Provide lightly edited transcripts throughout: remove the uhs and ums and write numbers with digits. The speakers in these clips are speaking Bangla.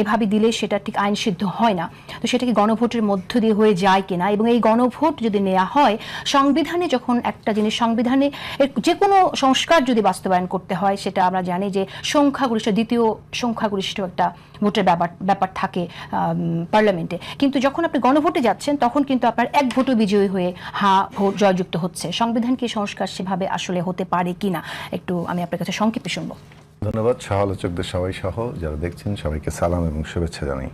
এভাবে দিলে সেটা ঠিক আইন সিদ্ধ হয় না। তো সেটা কি গণভোটের মধ্য দিয়ে হয়ে যায় কিনা, এবং এই গণভোট যদি নেওয়া হয়, সংবিধানে যখন একটা জিনিস, সংবিধানে যে কোনো সংস্কার যদি বাস্তবায়ন করতে হয়, সেটা আমরা জানি যে সংখ্যাগরিষ্ঠ, দ্বিতীয় সংখ্যাগরিষ্ঠ একটা ভোটের ব্যাপার থাকে পার্লামেন্টে। কিন্তু যখন আপনি গণভোটে যাচ্ছেন তখন কিন্তু আপনার এক ভোটে বিজয়ী হয়ে ভোট জয়যুক্ত হচ্ছে। সংবিধান কি সংস্কার সেভাবে আসলে হতে পারে কিনা, একটু আমি আপনার কাছে সংক্ষেপে শুনবো। ধন্যবাদ। সহ-আলোচকদের সবাই সহ যারা দেখছেন সবাইকে সালাম এবং শুভেচ্ছা জানাই।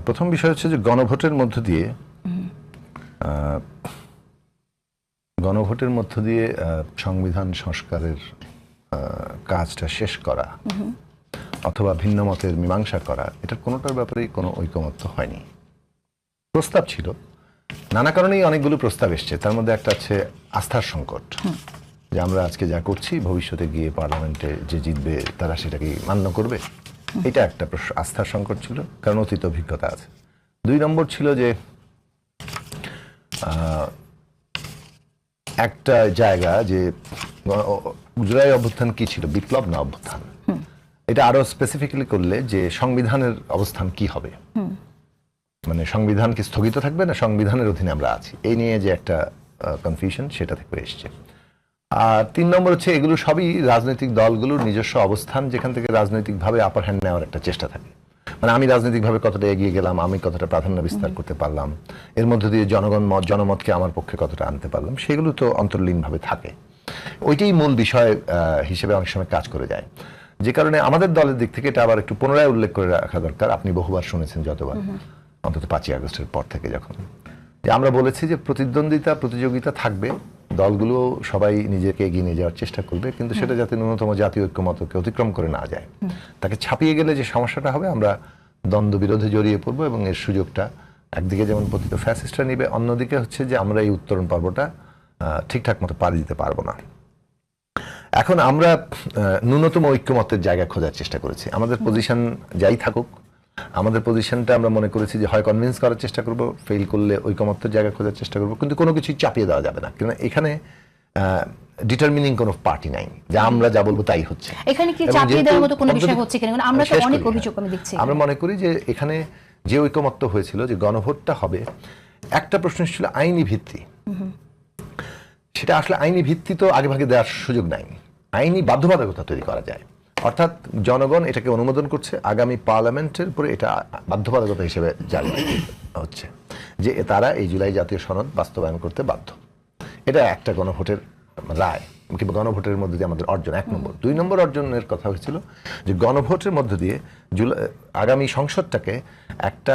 প্রথম বিষয় হচ্ছে যে গণভোটের মধ্য দিয়ে সংবিধান সংস্কারের কাজটা শেষ করা অথবা ভিন্ন মতের মীমাংসা করা, এটার কোনোটার ব্যাপারেই কোনো ঐকমত্য হয়নি। প্রস্তাব ছিল, নানা কারণেই অনেকগুলো প্রস্তাব এসছে, তার মধ্যে একটা আছে আস্থার সংকট, যে আমরা আজকে যা করছি ভবিষ্যতে গিয়ে পার্লামেন্টে যে জিতবে তারা সেটাকে মান্য করবে, এটা একটা আস্থার সংকট ছিল, কারণ অতীত অভিজ্ঞতা আছে। 2 নম্বর ছিল যে একটা জায়গা যে জুলাই অভ্যুত্থান কি ছিল, বিপ্লব না অভ্যুত্থান, এটা আরো স্পেসিফিক্যালি করলে যে সংবিধানের অবস্থান কি হবে, মানে সংবিধান কি স্থগিত থাকবে না সংবিধানের অধীনে আমরা আছি, এই নিয়ে যে একটা কনফিউশন, সেটা থেকে এসছে। আর 3 নম্বর হচ্ছে এগুলো সবই রাজনৈতিক দলগুলোর নিজস্ব অবস্থান, যেখান থেকে রাজনৈতিকভাবে আপার হ্যান্ড নেওয়ার একটা চেষ্টা থাকে। মানে আমি রাজনৈতিকভাবে কতটা এগিয়ে গেলাম, আমি কতটা প্রাধান্য বিস্তার করতে পারলাম, এর মধ্যে দিয়ে জনমতকে আমার পক্ষে কতটা আনতে পারলাম, সেগুলো তো অন্তর্লীনভাবে থাকে। ওইটাই মূল বিষয় হিসেবে অনেক সময় কাজ করে যায়, যে কারণে আমাদের দলের দিক থেকে এটা আবার একটু পুনরায় উল্লেখ করে রাখা দরকার। আপনি বহুবার শুনেছেন, যতবার, অন্তত 5ই আগস্টের পর থেকে, যখন যে আমরা বলেছি যে প্রতিযোগিতা থাকবে, দলগুলো সবাই নিজেকে এগিয়ে নিয়ে যাওয়ার চেষ্টা করবে, কিন্তু সেটা যাতে ন্যূনতম জাতীয় ঐক্যমতকে অতিক্রম করে না যায়। তাকে ছাপিয়ে গেলে যে সমস্যাটা হবে, আমরা দ্বন্দ্ব বিরোধে জড়িয়ে পড়বো এবং এর সুযোগটা একদিকে যেমন পতিত ফ্যাসিস্টরা নিবে, অন্যদিকে হচ্ছে যে আমরা এই উত্তরণ পর্বটা ঠিকঠাক মতো পাড়ি দিতে পারবো না। এখন আমরা ন্যূনতম ঐক্যমতের জায়গা খোঁজার চেষ্টা করেছি। আমাদের পজিশন যাই থাকুক, আমাদের পজিশনটা আমরা মনে করেছি যে হয় কনভিন্স করার চেষ্টা করব, ফেল করলে ঐকমত্যের জায়গা খোঁজার চেষ্টা করব, কিন্তু কোনো কিছুই চাপিয়ে দেওয়া যাবে না, কারণ এখানে ডিটারমিনিং কোনো পার্টি নাই যে আমরা যা বলবো তাই হচ্ছে। এখানে কি চাপিয়ে দেওয়ার মতো কোনো বিষয় হচ্ছে কিনা, আমরা তো অনেক অভিযোগ আমি দেখছি। আমরা মনে করি যে এখানে যে ঐকমত্য হয়েছিল যে গণভোটটা হবে, একটা প্রশ্ন ছিল আইনি ভিত্তি। সেটা আসলে আইনি ভিত্তি তো আগেভাগে দেওয়ার সুযোগ নাই, আইনি বাধ্যবাধকতা তৈরি করা যায়, অর্থাৎ জনগণ এটাকে অনুমোদন করছে, আগামী পার্লামেন্টের উপরে এটা বাধ্যবাধকতা হিসেবে জারি হচ্ছে যে তারা এই জুলাই জাতীয় সনদ বাস্তবায়ন করতে বাধ্য। এটা একটা গণভোটের রায় কিংবা গণভোটের মধ্যে দিয়ে আমাদের অর্জন 1 নম্বর। 2 নম্বর অর্জনের কথা হয়েছিল যে গণভোটের মধ্য দিয়ে আগামী সংসদটাকে একটা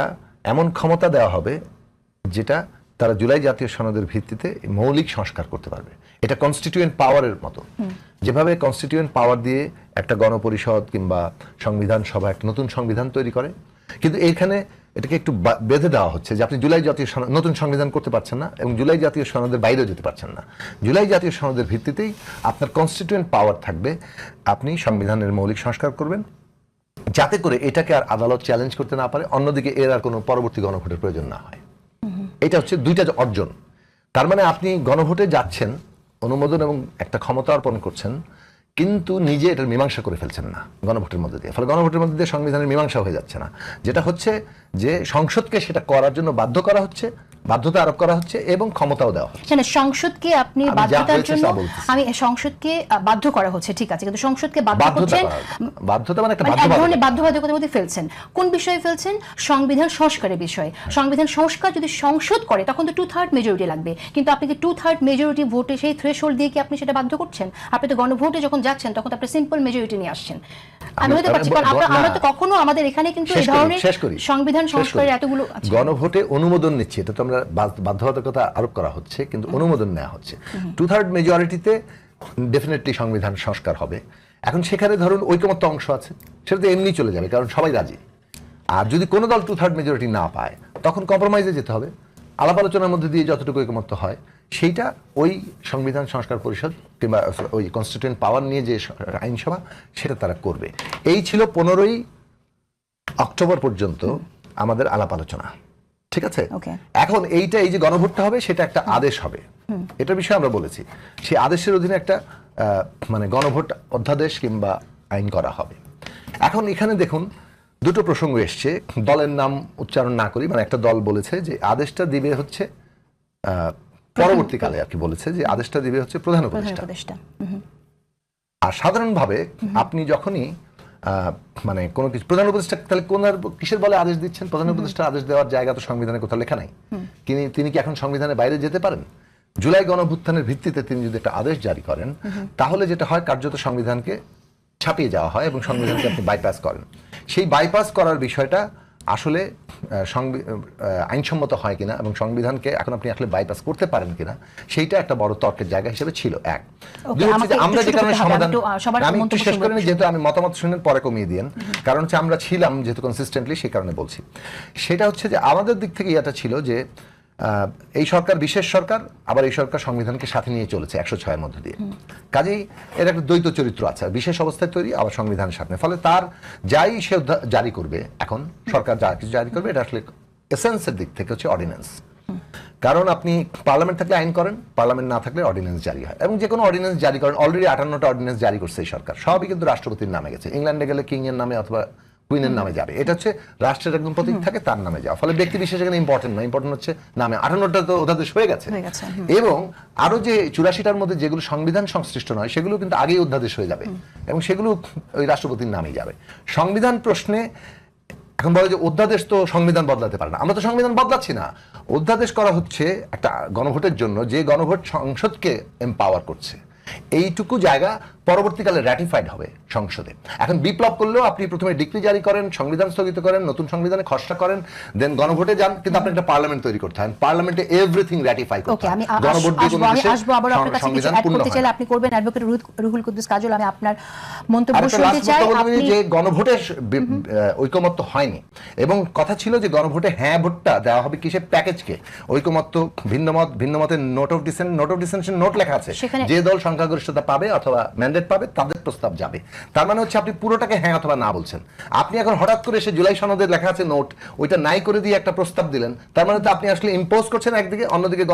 এমন ক্ষমতা দেওয়া হবে যেটা তারা জুলাই জাতীয় সনদের ভিত্তিতে মৌলিক সংস্কার করতে পারবে। এটা কনস্টিটিউয়েন্ট পাওয়ারের মতো, যেভাবে কনস্টিটিউয়েন্ট পাওয়ার দিয়ে একটা গণপরিষদ কিংবা সংবিধান সভা একটা নতুন সংবিধান তৈরি করে, কিন্তু এইখানে এটাকে একটু বেঁধে দেওয়া হচ্ছে যে আপনি জুলাই জাতীয় নতুন সংবিধান করতে পারছেন না এবং জুলাই জাতীয় সনদের বাইরেও যেতে পারছেন না। জুলাই জাতীয় সনদের ভিত্তিতেই আপনার কনস্টিটিউয়েন্ট পাওয়ার থাকবে, আপনি সংবিধানের মৌলিক সংস্কার করবেন, যাতে করে এটাকে আর আদালত চ্যালেঞ্জ করতে না পারে, অন্যদিকে এর আর কোনো পরবর্তী গণভোটের প্রয়োজন না হয়। এটা হচ্ছে 2টা অর্জন। তার মানে আপনি গণভোটে যাচ্ছেন, অনুমোদন এবং একটা ক্ষমতা অর্পণ করছেন, কিন্তু নিজে এটার মীমাংসা করে ফেলছেন না গণভোটের মধ্যে দিয়ে। ফলে গণভোটের মধ্যে দিয়ে সংবিধানের মীমাংসা হয়ে যাচ্ছে না, যেটা হচ্ছে যে সংসদকে সেটা করার জন্য বাধ্য করা হচ্ছে, বাধ্যতা আরোপ করা হচ্ছে এবং ক্ষমতাও দেওয়া হচ্ছে। সংসদকে আপনি বাধ্যতার জন্য, আমি সংসদকে বাধ্য করা হচ্ছে, ঠিক আছে, কিন্তু সংসদকে বাধ্য করছেন, বাধ্যতা মানে একটা বাধ্যবাধকতার মধ্যে ফেলছেন। কোন বিষয়ে ফেলছেন? সংবিধান সংস্কারের বিষয়ে। সংবিধান সংস্কার যদি সংসদ করে তখন তো 2/3 মেজরিটি লাগবে, কিন্তু আপনি কি 2/3 মেজরিটি ভোটে সেই থ্রেশহোল্ড দিয়ে কি আপনি সেটা বাধ্য করছেন? আপনি তো গণভোটে যখন যাচ্ছেন তখন আপনি সিম্পল মেজরিটি নিয়ে আসছেন। আমি হতে পারছি, কারণ আমরা তো কখনো আমাদের এখানে কিন্তু এই ধরনের সংবিধান সংস্কারের এতগুলো গণভোটে অনুমোদন নিচ্ছে, এটা তো আমরা বাধ্যবাধকতা আরোপ করা হচ্ছে, কিন্তু অনুমোদন নেওয়া হচ্ছে। 2/3 মেজরিটিতে ডেফিনেটলি সংবিধান সংস্কার হবে। এখন সেখানে ধরুন ঐকমত্য অংশ আছে, সেটা তো এমনি চলে যাবে, কারণ সবাই রাজি। আর যদি কোনো দল 2/3 মেজরিটি না পায়, তখন কম্প্রোমাইজে যেতে হবে। আলাপ আলোচনার মধ্যে দিয়ে যতটুকু ঐকমত্য হয়, সেইটা ওই সংবিধান সংস্কার পরিষদ কিংবা ওই কনস্টিটিউয়েন্ট পাওয়ার নিয়ে যে আইনসভা, সেটা তারা করবে। এই ছিল 15ই অক্টোবর পর্যন্ত আমাদের আলাপ আলোচনা, ঠিক আছে। এখন এই যে গণভোটটা হবে, সেটা একটা আদেশ হবে, এটার বিষয়ে আমরা বলেছি। সেই আদেশের অধীনে একটা মানে গণভোট অধ্যাদেশ কিংবা আইন করা হবে। এখন এখানে দেখুন দুটো প্রসঙ্গ এসছে, দলের নাম উচ্চারণ না করি, মানে একটা দল বলেছে যে আদেশটা দিবে হচ্ছে পরবর্তীকালে আর কি বলেছে যে আদেশটা দিবে হচ্ছে প্রধান উপদেষ্টা। আর সাধারণভাবে আপনি যখনই মানে কোনো কিছু প্রধান উপদেষ্টা, তাহলে কোন কিসের বলে আদেশ দিচ্ছেন? প্রধান উপদেষ্টা আদেশ দেওয়ার জায়গা তো সংবিধানে কোথাও লেখা নাই। তিনি কি এখন সংবিধানের বাইরে যেতে পারেন? জুলাই গণঅভ্যুত্থানের ভিত্তিতে তিনি যদি একটা আদেশ জারি করেন, তাহলে যেটা হয় কার্যত সংবিধানকে ছাপিয়ে যাওয়া হয় এবং সংবিধানকে আপনি বাইপাস করেন। সেই বাইপাস করার বিষয়টা আসলে আইনসম্মত হয় কিনা এবং সংবিধানকে এখন আপনি আসলে বাইপাস করতে পারেন কিনা, সেইটা একটা বড় তর্কের জায়গা হিসেবে ছিল। এক, আমরা যে কারণে সমাধান, আমি একটু শেষ করে নিই, যেহেতু আমি মতামত শুনেন পরে কমিয়ে দিয়েন, কারণ হচ্ছে আমরা ছিলাম যেহেতু কনসিস্টেন্টলি, সেই কারণে বলছি। সেটা হচ্ছে যে আমাদের দিক থেকে এটা ছিল যে এই সরকার বিশেষ সরকার, আবার এই সরকার সংবিধানকে সাথে নিয়ে চলেছে 106-এর মধ্যে দিয়ে। কাজেই এর একটা দ্বৈত চরিত্র আছে, বিশেষ অবস্থায় তৈরি আবার সংবিধানের সাথে। ফলে তার যাই সে জারি করবে, এখন সরকার যা কিছু জারি করবে, এটা আসলে এসেন্সের দিক থেকে হচ্ছে অর্ডিন্যান্স। কারণ আপনি পার্লামেন্ট থাকলে আইন করেন, পার্লামেন্ট না থাকলে অর্ডিন্যান্স জারি হয়। এবং যে কোনো অর্ডিন্যান্স জারি করেন, অলরেডি 58টা অর্ডিন্যান্স জারি করছে এই সরকার, সবই কিন্তু রাষ্ট্রপতির নামে গেছে। ইংল্যান্ডে গেলে কিং এর নামে অথবা কুইনের নামে যাবে, এটা হচ্ছে রাষ্ট্রের একদম প্রতীক থাকে, তার নামে যাওয়া। ফলে ব্যক্তি বিশেষ এখানে ইম্পর্টেন্ট না, ইম্পর্টেন্ট হচ্ছে নামে। 58টা তো অধ্যাদেশ হয়ে গেছে, এবং আরো যে 84টার মধ্যে যেগুলো সংবিধান সংশ্লিষ্ট নয়, সেগুলো কিন্তু আগেই অধ্যাদেশ হয়ে যাবে এবং সেগুলো ওই রাষ্ট্রপতির নামেই যাবে। সংবিধান প্রশ্নে এখন বলে যে অধ্যাদেশ তো সংবিধান বদলাতে পারে না। আমরা তো সংবিধান বদলাচ্ছি না, অধ্যাদেশ করা হচ্ছে একটা গণভোটের জন্য, যে গণভোট সংসদকে এম্পাওয়ার করছে। এইটুকু জায়গা পরবর্তীকালে র্যাটিফাইড হবে সংসদে। এখন বিপ্লব করলেও আপনি প্রথমে ডিক্রি জারি করেন, সংবিধান স্থগিত করেন, নতুন সংবিধানে খসড়া করেন, দেন গণভোটে যান, কিন্তু আপনার একটা পার্লামেন্ট তৈরি করতে হয়, পার্লামেন্টে এভরিথিং র্যাটিফাই করতে হয়। গণভোট দিয়ে কোনো দেশে সংবিধান পূর্ণ হয় না। আপনি করবেন অ্যাডভোকেট রুহুল কুদ্দুস কাজল, আমি আপনার মন্তব্য শুনতে চাই। আপনি যে গণভোটে ঐকমত্য হয়নি, এবং কথা ছিল যে গণভোটে হ্যাঁ ভোটটা দেওয়া হবে কিসে, প্যাকেজকে। ঐকমত্য, ভিন্ন মতের নোট অফ ডিসেনশন নোট লেখা আছে, যে দল সংখ্যাগরিষ্ঠতা পাবে অথবা ম্যান্ডেট পাবে তাদের প্রস্তাব যাবে। তার মানে হচ্ছে আপনি পুরোটাকে হ্যাঁ অথবা না বলছেন। আপনি এখন হঠাৎ করে এসে জুলাই সনদে লেখা আছে নোট, ওইটা নাই করে দিয়ে একটা প্রস্তাব দিলেন, তার মানে তো আপনি আসলে ইম্পোজ করছেন একদিকে, অন্যদিকে